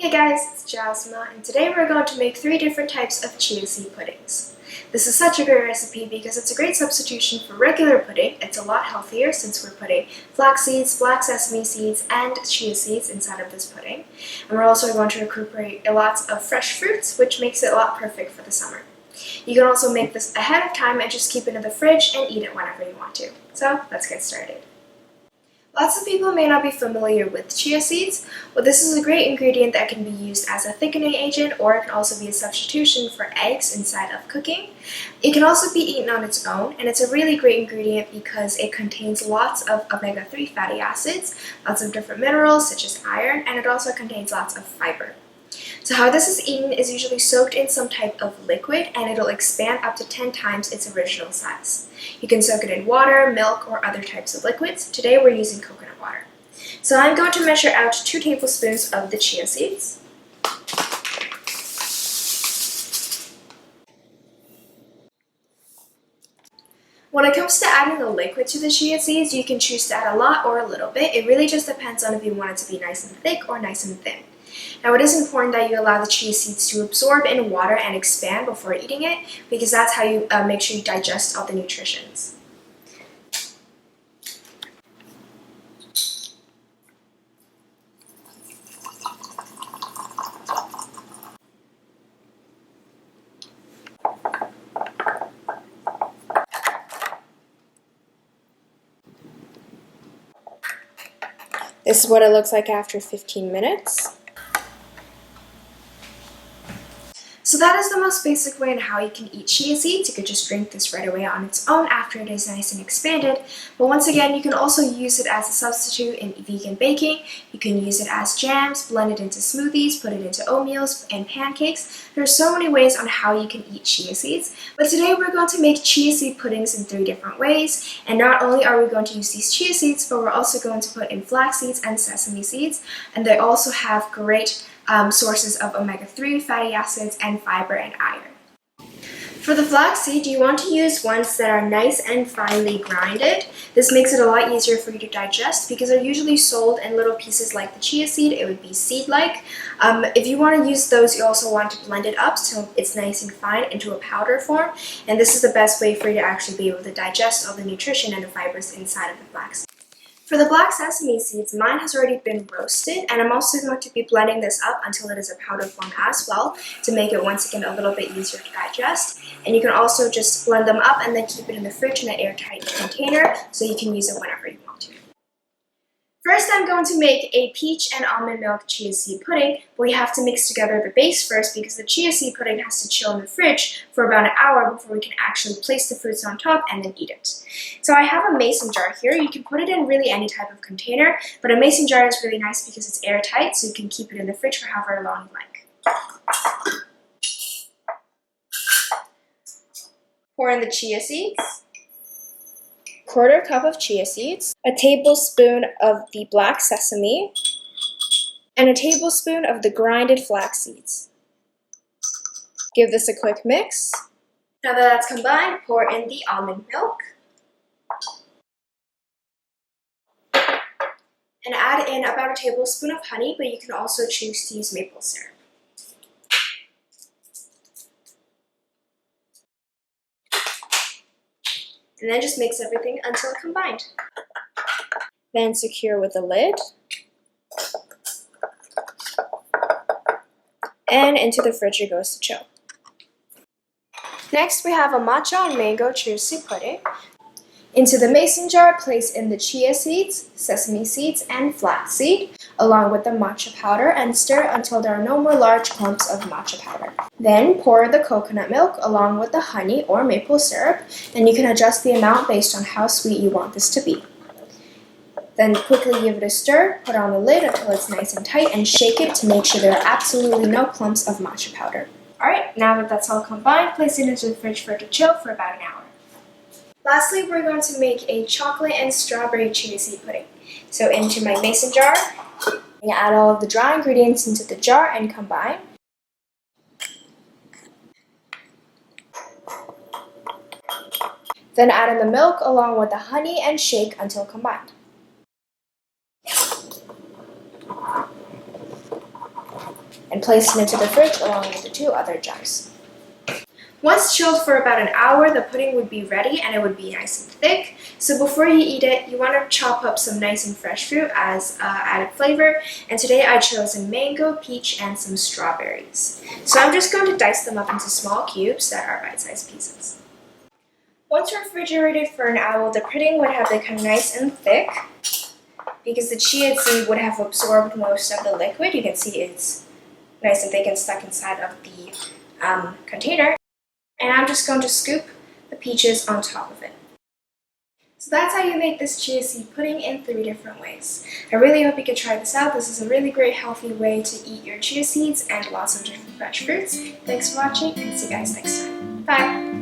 Hey guys, it's Jasma, and today we're going to make 3 different types of chia seed puddings. This is such a great recipe because it's a great substitution for regular pudding. It's a lot healthier since we're putting flax seeds, black sesame seeds, and chia seeds inside of this pudding. And we're also going to incorporate lots of fresh fruits, which makes it a lot perfect for the summer. You can also make this ahead of time and just keep it in the fridge and eat it whenever you want to. So let's get started. Lots of people may not be familiar with chia seeds. Well, this is a great ingredient that can be used as a thickening agent, or it can also be a substitution for eggs inside of cooking. It can also be eaten on its own, and it's a really great ingredient because it contains lots of omega-3 fatty acids, lots of different minerals such as iron, and it also contains lots of fiber. So how this is eaten is usually soaked in some type of liquid, and it'll expand up to 10 times its original size. You can soak it in water, milk, or other types of liquids. Today we're using coconut water. So I'm going to measure out 2 tablespoons of the chia seeds. When it comes to adding the liquid to the chia seeds, you can choose to add a lot or a little bit. It really just depends on if you want it to be nice and thick or nice and thin. Now, it is important that you allow the chia seeds to absorb in water and expand before eating it, because that's how you make sure you digest all the nutritions. This is what it looks like after 15 minutes. So that is the most basic way on how you can eat chia seeds. You could just drink this right away on its own after it is nice and expanded. But once again, you can also use it as a substitute in vegan baking. You can use it as jams, blend it into smoothies, put it into oatmeals and pancakes. There are so many ways on how you can eat chia seeds. But today we're going to make chia seed puddings in 3 different ways. And not only are we going to use these chia seeds, but we're also going to put in flax seeds and sesame seeds. And they also have great sources of omega-3 fatty acids and fiber and iron. For the flax seed, you want to use ones that are nice and finely grinded. This makes it a lot easier for you to digest because they're usually sold in little pieces like the chia seed. It would be seed-like. If you want to use those, you also want to blend it up so it's nice and fine into a powder form. And this is the best way for you to actually be able to digest all the nutrition and the fibers inside of the flax seed. For the black sesame seeds, mine has already been roasted, and I'm also going to be blending this up until it is a powder form as well to make it once again a little bit easier to digest. And you can also just blend them up and then keep it in the fridge in an airtight container so you can use it whenever you want to. First, I'm going to make a peach and almond milk chia seed pudding, but we have to mix together the base first because the chia seed pudding has to chill in the fridge for about an hour before we can actually place the fruits on top and then eat it. So I have a mason jar here. You can put it in really any type of container, but a mason jar is really nice because it's airtight, so you can keep it in the fridge for however long you like. Pour in the chia seeds. 1/4 cup of chia seeds, a tablespoon of the black sesame, and a tablespoon of the grinded flax seeds. Give this a quick mix. Now that that's combined, pour in the almond milk. And add in about a tablespoon of honey, but you can also choose to use maple syrup. And then just mix everything until combined. Then secure with a lid. And into the fridge it goes to chill. Next, we have a matcha and mango juicy pudding. Into the mason jar, place in the chia seeds, sesame seeds, and flax seed, along with the matcha powder, and stir until there are no more large clumps of matcha powder. Then pour the coconut milk along with the honey or maple syrup, and you can adjust the amount based on how sweet you want this to be. Then quickly give it a stir, put on the lid until it's nice and tight, and shake it to make sure there are absolutely no clumps of matcha powder. Alright, now that that's all combined, place it into the fridge for it to chill for about an hour. Lastly, we're going to make a chocolate and strawberry chia seed pudding. So into my mason jar, I add all of the dry ingredients into the jar and combine. Then add in the milk along with the honey and shake until combined. and place it into the fridge along with the 2 other jars. Once chilled for about an hour, the pudding would be ready and it would be nice and thick. So before you eat it, you want to chop up some nice and fresh fruit as added flavor. And today I chose a mango, peach, and some strawberries. So I'm just going to dice them up into small cubes that are bite-sized pieces. Once refrigerated for an hour, the pudding would have become nice and thick because the chia seed would have absorbed most of the liquid. You can see it's nice and thick and stuck inside of the container. And I'm just going to scoop the peaches on top of it. So that's how you make this chia seed pudding in 3 different ways. I really hope you can try this out. This is a really great healthy way to eat your chia seeds and lots of different fresh fruits. Thanks for watching and see you guys next time. Bye!